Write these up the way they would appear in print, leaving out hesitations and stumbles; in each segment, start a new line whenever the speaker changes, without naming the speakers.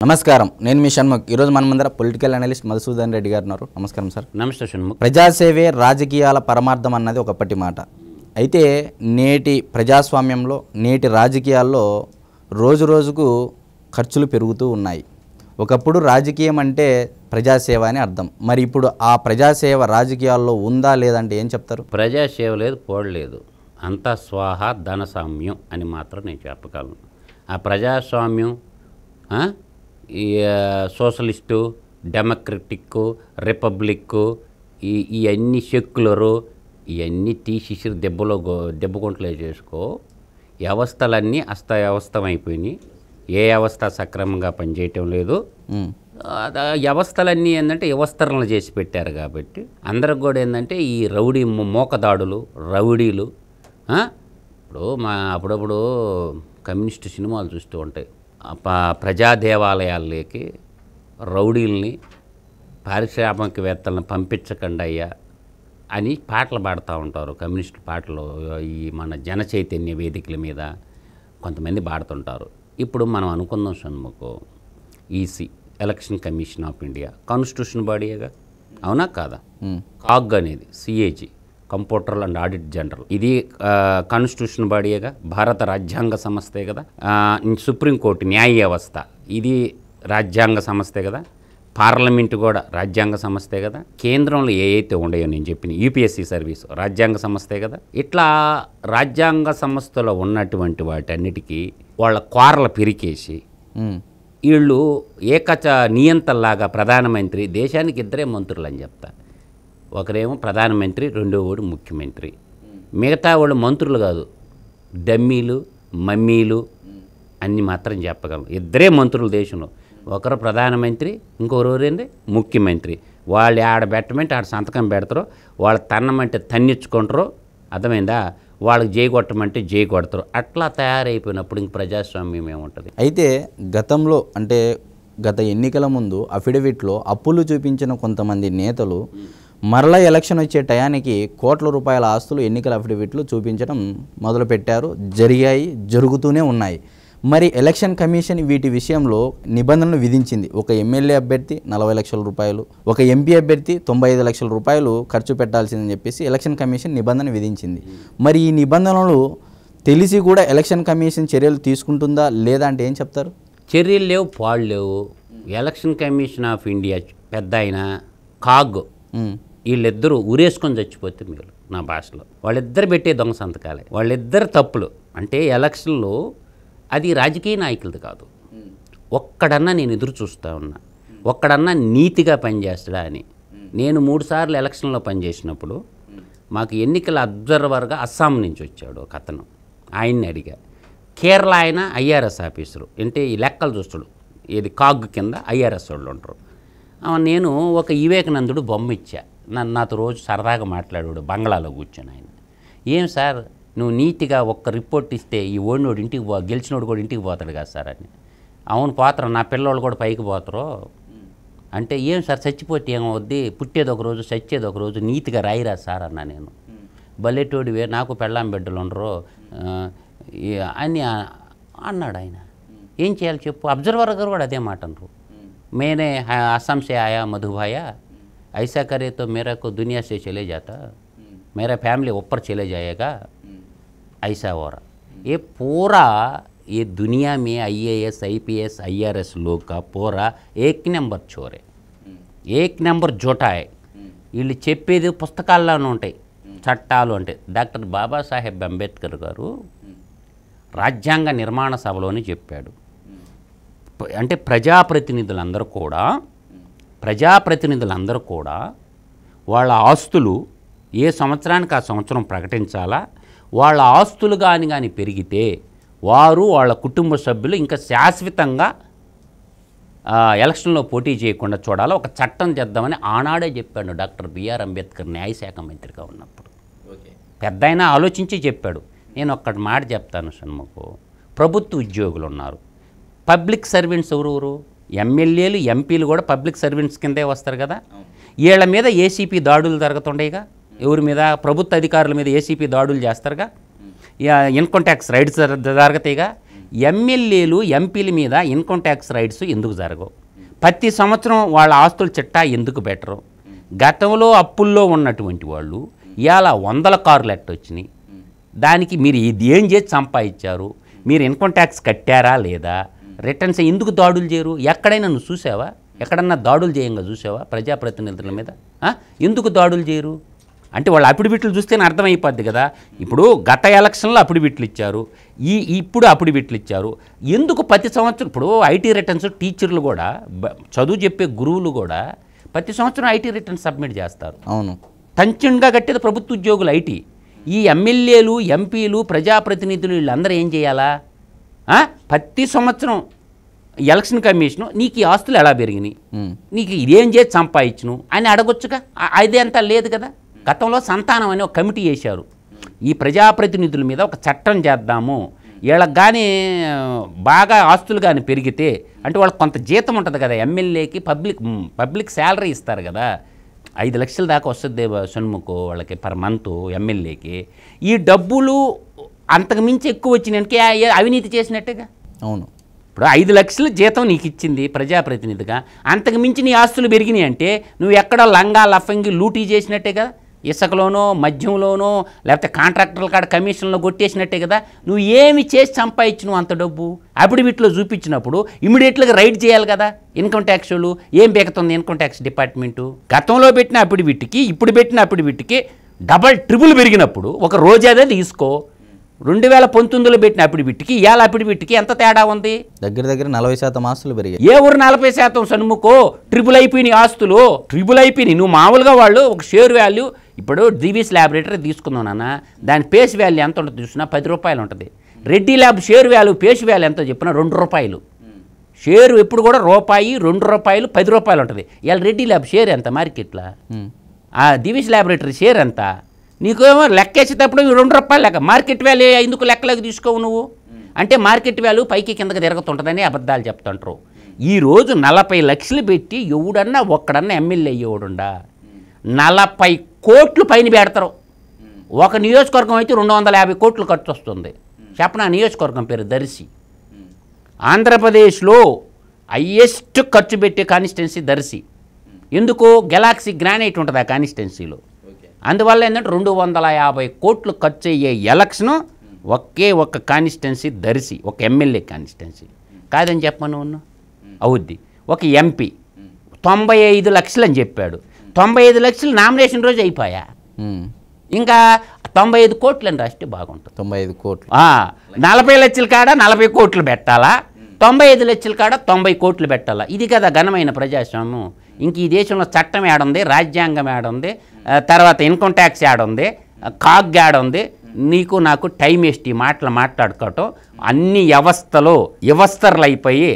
నమస్కారం నేను మీ షణ్ముఖ్ ఈరోజు మనమందరం పొలిటికల్ అనలిస్ట్ మధుసూదన్ రెడ్డి గారు ఉన్నారు. నమస్కారం సార్.
నమస్తే షణ్ముఖ్.
ప్రజాసేవే రాజకీయాల పరమార్థం అన్నది ఒకప్పటి మాట. అయితే నేటి ప్రజాస్వామ్యంలో నేటి రాజకీయాల్లో రోజు రోజుకు ఖర్చులు పెరుగుతూ ఉన్నాయి. ఒకప్పుడు రాజకీయం అంటే ప్రజాసేవ అని అర్థం. మరి ఇప్పుడు ఆ ప్రజాసేవ రాజకీయాల్లో ఉందా లేదంటే ఏం చెప్తారు?
ప్రజాసేవ లేదు, పోడలేదు, అంతా స్వాహ ధనసామ్యం అని మాత్రం నేను చెప్పగలను. ఆ ప్రజాస్వామ్యం ఈ సోషలిస్టు, డెమోక్రటిక్, రిపబ్లిక్, ఇవన్నీ సెక్యులరు, ఇవన్నీ తీసేసి దెబ్బగుంటలే చేసుకో. వ్యవస్థలన్నీ అస్తవ్యవస్థమైపోయినాయి. ఏ వ్యవస్థ సక్రమంగా పనిచేయటం లేదు. వ్యవస్థలన్నీ ఏంటంటే వ్యవస్థలను చేసి పెట్టారు కాబట్టి అందరికి కూడా ఏంటంటే ఈ రౌడీ మోకదాడులు, రౌడీలు. ఇప్పుడు అప్పుడప్పుడు కమ్యూనిస్టు సినిమాలు చూస్తూ ఉంటాయి. ప్రజా దేవాలయాల్లోకి రౌడీల్ని, పారిశ్రామికవేత్తలను పంపించకండి అయ్యా అని పాటలు పాడుతూ ఉంటారు. కమ్యూనిస్టు పాటలు ఈ మన జన చైతన్య వేదికల మీద కొంతమంది పాడుతుంటారు. ఇప్పుడు మనం అనుకుందాం Shanmukh, EC election commission of India constitution బాడీగా, అవునా కాదా? కాగ్ అనేది CAG, computer and audit general, ఇది కాన్స్టిట్యూషన్ బాడీగా, భారత రాజ్యాంగ సంస్థే కదా. సుప్రీంకోర్టు న్యాయ వ్యవస్థ, ఇది రాజ్యాంగ సంస్థే కదా. పార్లమెంటు కూడా రాజ్యాంగ సంస్థే కదా. కేంద్రంలో ఏవైతే ఉన్నాయో నేను చెప్పిన యూపీఎస్సీ సర్వీస్ రాజ్యాంగ సంస్థే కదా. ఇట్లా రాజ్యాంగ సంస్థలో ఉన్నటువంటి వాటన్నిటికీ వాళ్ళ కోరలు పెరికేసి వీళ్ళు ఏకచ నియంతల్లాగా ప్రధానమంత్రి, దేశానికి ఇద్దరే మంత్రులు అని చెప్తారు. ఒకరేమో ప్రధానమంత్రి, రెండో వాడు ముఖ్యమంత్రి. మిగతా వాళ్ళు మంత్రులు కాదు, డమ్మీలు, మమ్మీలు అన్ని మాత్రం చెప్పగలం. ఇద్దరే మంత్రులు దేశంలో. ఒకరు ప్రధానమంత్రి, ఇంకొకరు ఏంది ముఖ్యమంత్రి. వాళ్ళు ఆడ పెట్టమంటే ఆడ సంతకం పెడతారు, వాళ్ళు తన్నమంటే తన్నిచ్చుకుంటారు, అర్థమైందా? వాళ్ళకి జై కొట్టమంటే జై కొడతారు. అట్లా తయారైపోయినప్పుడు ఇంక ప్రజాస్వామ్యం ఏముంటుంది?
అయితే గతంలో అంటే గత ఎన్నికల ముందు అఫిడవిట్లో అప్పులు చూపించిన కొంతమంది నేతలు మరలా ఎలక్షన్ వచ్చే టయానికి కోట్ల రూపాయల ఆస్తులు ఎన్నికల అఫిడవిట్లు చూపించడం మొదలుపెట్టారు. జరుగుతూనే ఉన్నాయి. మరి ఎలక్షన్ కమిషన్ వీటి విషయంలో నిబంధనలు విధించింది. ఒక ఎమ్మెల్యే అభ్యర్థి 40 లక్షల రూపాయలు, ఒక ఎంపీ అభ్యర్థి 95 లక్షల రూపాయలు ఖర్చు పెట్టాల్సిందని చెప్పేసి ఎలక్షన్ కమిషన్ నిబంధన విధించింది. మరి ఈ నిబంధనలు తెలిసి కూడా ఎలక్షన్ కమిషన్ చర్యలు తీసుకుంటుందా లేదా అంటే ఏం చెప్తారు?
చర్యలు లేవు, పాళ్ళు లేవు. ఎలక్షన్ కమిషన్ ఆఫ్ ఇండియా పెద్ద ఆయన కాగ్, వీళ్ళిద్దరూ ఊరేసుకొని చచ్చిపోతే మీరు నా భాషలో వాళ్ళిద్దరు పెట్టే దొంగ సంతకాలే. వాళ్ళిద్దరు తప్పులు. అంటే ఎలక్షన్లో అది రాజకీయ నాయకులది కాదు. ఒక్కడన్నా నేను ఎదురు చూస్తూ ఉన్నా, ఒక్కడన్నా నీతిగా పనిచేస్తాడా అని. నేను 3 సార్లు ఎలక్షన్లో పనిచేసినప్పుడు మాకు ఎన్నికల అబ్జర్వర్గా అస్సాం నుంచి వచ్చాడు ఒక అతను. ఆయన్ని అడిగా. కేరళ ఆయన ఐఆర్ఎస్ ఆఫీసరు, అంటే ఈ లెక్కలు చూస్తాడు. ఇది కాగ్ కింద ఐఆర్ఎస్ వాళ్ళు ఉంటారు. నేను ఒక వివేకానందుడు బొమ్మ ఇచ్చా. నాతో రోజు సరదాగా మాట్లాడాడు బంగ్లాలో కూర్చొని. ఆయన, ఏం సార్ నువ్వు నీతిగా ఒక్క రిపోర్ట్ ఇస్తే ఈ ఓడినోడు ఇంటికి గెలిచినోడు కూడా ఇంటికి పోతాడు కదా సార్ అని. అవును పోతారు, నా పిల్లవాళ్ళు కూడా పైకి పోతారు అంటే, ఏం సార్ చచ్చిపోతే ఏమవుద్ది, పుట్టేది ఒక రోజు చచ్చేది ఒక రోజు, నీతిగా రాయిరా సార్ అన్నా. నేను బల్లెటోడివే, నాకు పెళ్ళాం బిడ్డలు ఉండరు అని అన్నాడు ఆయన. ఏం చేయాలి చెప్పు? అబ్జర్వర్ గారు కూడా అదే మాట అన్నారు. मैंने असम से आया मधु भाया, ऐसा करे तो मेरा को दुनिया से चले जाता, मेरा फैमिली ऊपर चले जाएगा, ऐसा हो रहा. ये पूरा ये दुनिया में IAS IPS IRS लोग का पूरा एक नंबर चोर है, एक नंबर झूठा है. వీళ్ళు చెప్పేది పుస్తకాల్లోనే ఉంటాయి, చట్టాలు అంటే. డాక్టర్ బాబాసాహెబ్ అంబేద్కర్ గారు రాజ్యాంగ నిర్మాణ సభలోనే చెప్పాడు. అంటే ప్రజాప్రతినిధులందరూ కూడా వాళ్ళ ఆస్తులు ఏ సంవత్సరానికి ఆ సంవత్సరం ప్రకటించాలా. వాళ్ళ ఆస్తులు కానీ పెరిగితే వారు వాళ్ళ కుటుంబ సభ్యులు ఇంకా శాశ్వతంగా ఎలక్షన్లో పోటీ చేయకుండా చూడాలి, ఒక చట్టం చేద్దామని ఆనాడే చెప్పాడు డాక్టర్ బిఆర్ అంబేద్కర్ న్యాయశాఖ మంత్రిగా ఉన్నప్పుడు. పెద్ద ఆయన ఆలోచించి చెప్పాడు. నేను ఒక్కటి మాట చెప్తాను షణ్ముఖ్, ప్రభుత్వ ఉద్యోగులు ఉన్నారు, పబ్లిక్ సర్వెంట్స్ ఎవరు, ఎమ్మెల్యేలు ఎంపీలు కూడా పబ్లిక్ సర్వెంట్స్ కిందే వస్తారు కదా. వీళ్ళ మీద ఏసీపీ దాడులు జరుగుతుండేగా. ఎవరి మీద? ప్రభుత్వ అధికారుల మీద ఏసీపీ దాడులు చేస్తారుగా. ఇన్కమ్ ట్యాక్స్ రైడ్స్ జరుగుతాయిగా. ఎమ్మెల్యేలు ఎంపీల మీద ఇన్కమ్ ట్యాక్స్ రైట్స్ ఎందుకు జరగవు? ప్రతి సంవత్సరం వాళ్ళ ఆస్తుల చిట్టా ఎందుకు పెట్టరు? గతంలో అప్పుల్లో ఉన్నటువంటి వాళ్ళు ఇవాళ 100 కార్లు ఎట్టొచ్చినాయి? దానికి మీరు ఇది ఏం చేసి సంపాదించారు? మీరు ఇన్కమ్ ట్యాక్స్ కట్టారా లేదా? రిటర్న్స్ ఎందుకు దాడులు చేయరు? ఎక్కడైనా నువ్వు చూసావా? ఎక్కడన్నా దాడులు చేయంగా చూసావా ప్రజాప్రతినిధుల మీద? ఎందుకు దాడులు చేయరు? అంటే వాళ్ళ అఫిడవిట్లు చూస్తేనే అర్థమైపోద్ది కదా. ఇప్పుడు గత ఎలక్షన్లో అఫిడవిట్లు ఇచ్చారు, ఇప్పుడు అఫిడవిట్లు ఇచ్చారు. ఎందుకు ప్రతి సంవత్సరం? ఇప్పుడు ఐటీ రిటర్న్స్ టీచర్లు కూడా, చదువు చెప్పే గురువులు కూడా ప్రతి సంవత్సరం ఐటీ రిటర్న్స్ సబ్మిట్ చేస్తారు.
అవును,
టంచంగా కట్టేది ప్రభుత్వ ఉద్యోగులు ఐటీ. ఈ ఎమ్మెల్యేలు, ఎంపీలు, ప్రజాప్రతినిధులు వీళ్ళందరూ ఏం చేయాలా? ప్రతి సంవత్సరం ఎలక్షన్ కమిషను నీకు ఈ ఆస్తులు ఎలా పెరిగినాయి, నీకు ఇదేం చేసి సంపాదించును అని అడగొచ్చుగా. అదే అంతా లేదు కదా. గతంలో సంతానం అని ఒక కమిటీ వేశారు. ఈ ప్రజాప్రతినిధుల మీద ఒక చట్టం చేద్దాము, వీళ్ళకి కానీ బాగా ఆస్తులు కానీ పెరిగితే, అంటే వాళ్ళకి కొంత జీతం ఉంటుంది కదా, ఎమ్మెల్యేకి పబ్లిక్ శాలరీ ఇస్తారు కదా, 5 లక్షల దాకా వస్తుంది షణ్ముఖు వాళ్ళకి పర్ మంత్ ఎమ్మెల్యేకి. ఈ డబ్బులు అంతకు మించి ఎక్కువ వచ్చినానికి అవినీతి చేసినట్టేగా.
అవును,
ఇప్పుడు 5 లక్షల జీతం నీకు ఇచ్చింది ప్రజాప్రతినిధిగా, అంతకు మించి నీ ఆస్తులు పెరిగినాయి అంటే నువ్వు ఎక్కడ లంగా లఫంగి లూటీ చేసినట్టే కదా. ఇసుకలోనో, మద్యంలోనో, లేకపోతే కాంట్రాక్టర్ల కాడ కమిషన్లో కొట్టేసినట్టే కదా. నువ్వు ఏమి చేసి సంపాదించినావు అంత డబ్బు? అఫిడవిట్లో చూపించినప్పుడు ఇమీడియట్గా రైడ్ చేయాలి కదా ఇన్కమ్ ట్యాక్స్ వాళ్ళు. ఏం బేకుతుంది ఇన్కమ్ ట్యాక్స్ డిపార్ట్మెంటు? గతంలో పెట్టిన అఫిడవిట్కి ఇప్పుడు పెట్టిన అఫిడవిట్కి డబల్ ట్రిపుల్ పెరిగినప్పుడు ఒక రోజే తీసుకో. 2019లో పెట్టిన అఫిడవిట్కి ఇవాళ అఫిడవిట్కి ఎంత తేడా ఉంది?
దగ్గర 40% ఆస్తులు పెరిగాయి.
ఏ ఊరు 40% షణ్ముఖో? ట్రిపుల్ అయిపోయినాయి ఆస్తులు, ట్రిపుల్ అయిపోయినాయి. నువ్వు మామూలుగా వాళ్ళు ఒక షేర్ వాల్యూ, ఇప్పుడు దివీస్ ల్యాబొరేటరీ తీసుకుందాం నాన్న, దాని పేస్ వాల్యూ ఎంత ఉంటుంది చూసినా 10 రూపాయలు ఉంటుంది. Reddy lab share value, face value ఎంతో చెప్పినా 2 రూపాయలు. షేరు ఎప్పుడు కూడా రూపాయి, 2 రూపాయలు, 10 రూపాయలు ఉంటుంది. ఇవాళ రెడ్డి ల్యాబ్ షేర్ ఎంత మార్కెట్లో? ఆ దివీస్ ల్యాబొరేటరీ షేర్ ఎంత? నీకేమో లెక్కేసేటప్పుడు 2 రూపాయలు లెక్క. మార్కెట్ వాల్యూ ఎందుకు లెక్కలోకి తీసుకోవు నువ్వు? అంటే మార్కెట్ వాల్యూ పైకి కిందకి తిరుగుతుంటుందని అబద్ధాలు చెప్తుంటారు. ఈరోజు 40 లక్షలు పెట్టి ఎవడన్నా ఒక్కడన్నా ఎమ్మెల్యే అయ్యేవాడుండా? 40 కోట్లు పైన పెడతారు. ఒక నియోజకవర్గం అయితే 250 కోట్లు ఖర్చు వస్తుంది. చెప్పనా నియోజకవర్గం పేరు దర్శి. ఆంధ్రప్రదేశ్లో హైయెస్ట్ ఖర్చు పెట్టే కాన్స్టిట్యున్సీ దర్శి. ఎందుకు? గెలాక్సీ గ్రానైట్ ఉంటుంది ఆ కాన్స్టిట్యున్సీలో. అందువల్ల ఏంటంటే 250 కోట్లు ఖర్చు అయ్యే ఎలక్షను ఒకే ఒక్క కాన్స్టిట్యున్సీ దర్శి, ఒక ఎమ్మెల్యే కాన్స్టిట్యున్సీ. కాదని చెప్పను ఉన్నా అవుద్ది. ఒక ఎంపీ 95 లక్షలు అని చెప్పాడు. 95 లక్షలు నామినేషన్ రోజు అయిపోయా. ఇంకా 95 కోట్లు అని రాస్తే బాగుంటుంది.
95 కోట్లు.
40 లక్షల కాడ 40 కోట్లు పెట్టాలా, 95 లక్షల కాడ 90 కోట్లు పెట్టాలా. ఇది కదా ఘనమైన ప్రజాస్వామ్యం. ఇంక ఈ దేశంలో చట్టం ఏడుంది, రాజ్యాంగం ఏడుంది, తర్వాత ఇన్కమ్ ట్యాక్స్ ఏడుంది, కాగ్ ఏడుంది. నీకు నాకు టైం వేస్ట్ ఈ మాటలు మాట్లాడుకోవటం. అన్ని వ్యవస్థలు అయిపోయి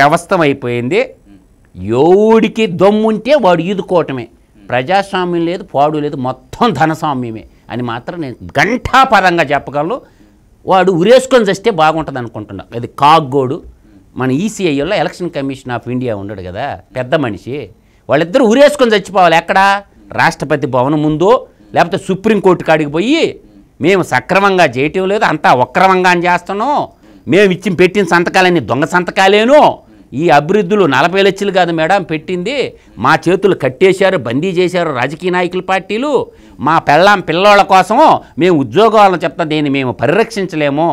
వ్యవస్థం అయిపోయింది. ఎవడికి దమ్ముంటే వాడు ఈదుకోవటమే. ప్రజాస్వామ్యం లేదు, పాడు లేదు, మొత్తం ధనస్వామ్యమే అని మాత్రం నేను ఘంటాపరంగా చెప్పగలను. వాడు ఉరేసుకొని చేస్తే బాగుంటుంది అనుకుంటున్నా. అది కాగ్గోడు. మన ఈసీఐలో ఎలక్షన్ కమిషన్ ఆఫ్ ఇండియా ఉండడు కదా, పెద్ద మనిషి. వాళ్ళిద్దరూ ఉరేసుకొని చచ్చిపోవాలి. ఎక్కడ? రాష్ట్రపతి భవనం ముందో లేకపోతే సుప్రీంకోర్టు కాడికి పోయి మేము సక్రమంగా చేయటం లేదు, అంతా అక్రమంగా చేస్తున్నాం, మేము పెట్టిన సంతకాలన్నీ దొంగ సంతకాలేను, ఈ అభివృద్ధులు 40 లక్షలు కాదు మేడం పెట్టింది, మా చేతులు కట్టేశారు, బందీ చేశారు రాజకీయ నాయకుల పార్టీలు, మా పిల్లోళ్ళ కోసమో మేము ఉద్యోగాలను చెప్తా, దీన్ని మేము పరిరక్షించలేము.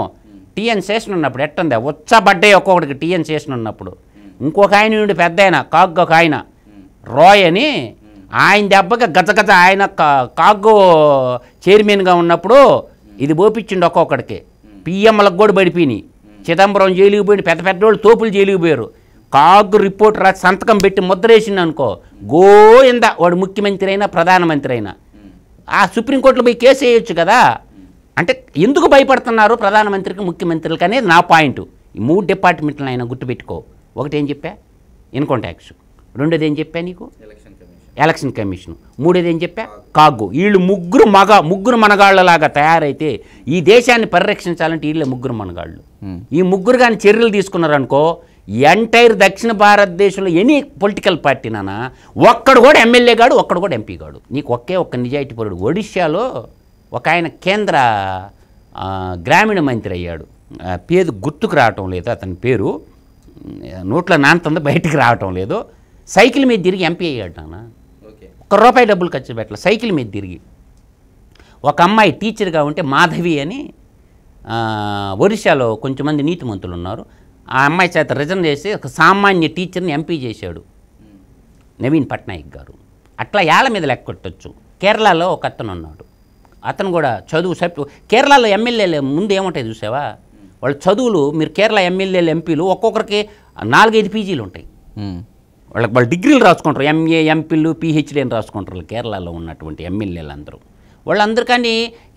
టీఎన్ శేషన్ ఉన్నప్పుడు ఎట్టుంది ఉచ్చబడ్డాయి ఒక్కొక్కడికి. టీఎన్ శేషన్ ఉన్నప్పుడు ఇంకొక ఆయన నుండి పెద్ద ఆయన కాగ్ ఒక ఆయన రాయ్ అని, ఆయన దెబ్బగా గజగజ ఆయన కాగ్ చైర్మన్గా ఉన్నప్పుడు ఇది పోపించిండు ఒక్కొక్కడికి. పిఎంలకు కూడా పడిపోయినాయి. చిదంబరం జైలుకి పోయిన పెద్ద పెద్ద వాళ్ళు తోపులు జైలుకి పోయారు. కాగ్ రిపోర్ట్ రాసి సంతకం పెట్టి ముద్రేసింది అనుకో, గోయిందా వాడు ముఖ్యమంత్రి అయినా ప్రధానమంత్రి అయినా. ఆ సుప్రీంకోర్టులో పోయి కేసు వేయొచ్చు కదా. అంటే ఎందుకు భయపడుతున్నారు ప్రధానమంత్రికి, ముఖ్యమంత్రులకి అనేది నా పాయింట్. ఈ 3 డిపార్ట్మెంట్లు అయినా గుర్తుపెట్టుకో. ఒకటి ఏం చెప్పా? Income tax. రెండోది ఏం చెప్పా నీకు? Election commission. మూడోది ఏం చెప్పా? కాగు. వీళ్ళు ముగ్గురు మనగాళ్ళలాగా తయారైతే ఈ దేశాన్ని పరిరక్షించాలంటే వీళ్ళే ముగ్గురు మనగాళ్ళు. ఈ ముగ్గురు కానీ చర్యలు తీసుకున్నారనుకో, ఎంటైర్ దక్షిణ భారతదేశంలో ఎనీ పొలిటికల్ పార్టీ నానా ఒక్కడు కూడా ఎమ్మెల్యే గాడు, ఒక్కడు కూడా ఎంపీ గాడు. నీకు ఒక్క నిజాయితీ పరుడు. ఒడిశాలో ఒక ఆయన కేంద్ర గ్రామీణ మంత్రి అయ్యాడు. పేరు గుర్తుకు రావటం లేదు, అతని పేరు నోట్లో నానుతుంది బయటికి రావటం లేదు. సైకిల్ మీద తిరిగి ఎంపీ అయ్యాడు నాన్న. ₹1 డబ్బులు ఖర్చు పెట్టాలి, సైకిల్ మీద తిరిగి. ఒక అమ్మాయి టీచర్గా ఉంటే మాధవి అని ఒరిస్సాలో కొంచెంమంది నీతిమంతులు ఉన్నారు, ఆ అమ్మాయి చేత రిజైన్ చేసి ఒక సామాన్య టీచర్ని ఎంపీ చేశాడు నవీన్ పట్నాయక్ గారు. అట్లా ఏళ్ళ మీద లెక్క కొట్టచ్చు. కేరళలో ఒక అతను ఉన్నాడు, అతను కూడా చదువు కేరళలో ఎమ్మెల్యేలు ముందు ఏముంటాయి చూసావా, వాళ్ళ చదువులు మీరు కేరళ ఎమ్మెల్యేలు ఎంపీలు ఒక్కొక్కరికి 4-5 పీజీలు ఉంటాయి. వాళ్ళు డిగ్రీలు రాసుకుంటారు, ఎంఏ ఎంపీలు పిహెచ్డీ అని రాసుకుంటారు కేరళలో ఉన్నటువంటి ఎమ్మెల్యేలు అందరూ. వాళ్ళందరికీ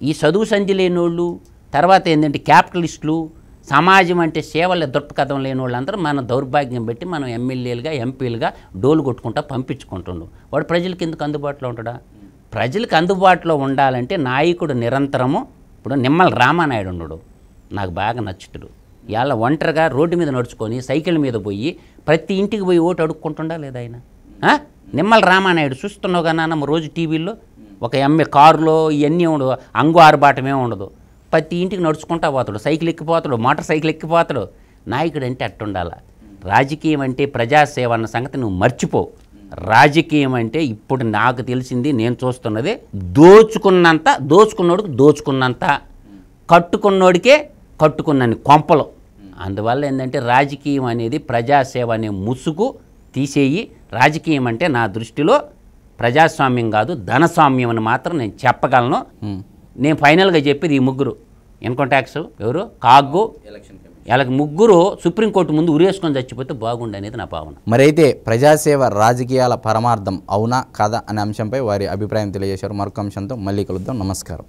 ఈ చదువు సంధి లేని వాళ్ళు, తర్వాత ఏంటంటే క్యాపిటలిస్టులు, సమాజం అంటే సేవల దృక్పథం లేని వాళ్ళందరూ మన దౌర్భాగ్యం పెట్టి మనం ఎమ్మెల్యేలుగా ఎంపీలుగా డోలు కొట్టుకుంటా పంపించుకుంటుండు. వాడు ప్రజలకు ఎందుకు అందుబాటులో ఉంటాడా? ప్రజలకు అందుబాటులో ఉండాలంటే నాయకుడు నిరంతరము, ఇప్పుడు నిమ్మల రామానాయుడు ఉన్నాడు, నాకు బాగా నచ్చుతుడు. ఇవాళ ఒంటరిగా రోడ్డు మీద నడుచుకొని సైకిల్ మీద పోయి ప్రతి ఇంటికి పోయి ఓటు అడుక్కుంటుండా లేదా ఆయన? నిమ్మల రామానాయుడు చూస్తున్నావు కదా నాన్న రోజు టీవీల్లో, ఒక కారులో ఇవన్నీ ఉండదు, అంగు ఆరుబాటమే ఉండదు, ప్రతి ఇంటికి నడుచుకుంటా పోతాడు, సైకిల్ ఎక్కిపోతాడు, మోటార్ సైకిల్ ఎక్కిపోతాడు. నాయకుడు అంటే అట్టుండాల. రాజకీయం అంటే ప్రజాసేవ అన్న సంగతి నువ్వు మర్చిపో. రాజకీయం అంటే ఇప్పుడు నాకు తెలిసింది, నేను చూస్తున్నది, దోచుకున్నోడికి దోచుకున్నంత, కట్టుకున్నోడికే కట్టుకున్నన్ని కొంపలు. అందువల్ల ఏంటంటే రాజకీయం అనేది ప్రజాసేవ అనే ముసుగు తీసేయి. రాజకీయం అంటే నా దృష్టిలో ప్రజాస్వామ్యం కాదు, ధనస్వామ్యం అని మాత్రం నేను చెప్పగలను. నేను ఫైనల్గా చెప్పేది ఈ ముగ్గురు, ఇన్కమ్ ట్యాక్స్ ఎవరు, కాగ్గు, వాళ్ళకి ముగ్గురు సుప్రీంకోర్టు ముందు ఉరేసుకొని చచ్చిపోతే బాగుండు అనేది నా భావన.
మరైతే ప్రజాసేవ రాజకీయాల పరమార్థం అవునా కాదా అనే అంశంపై వారి అభిప్రాయం తెలియజేశారు. మరొక అంశంతో మళ్ళీ కలుద్దాం. నమస్కారం.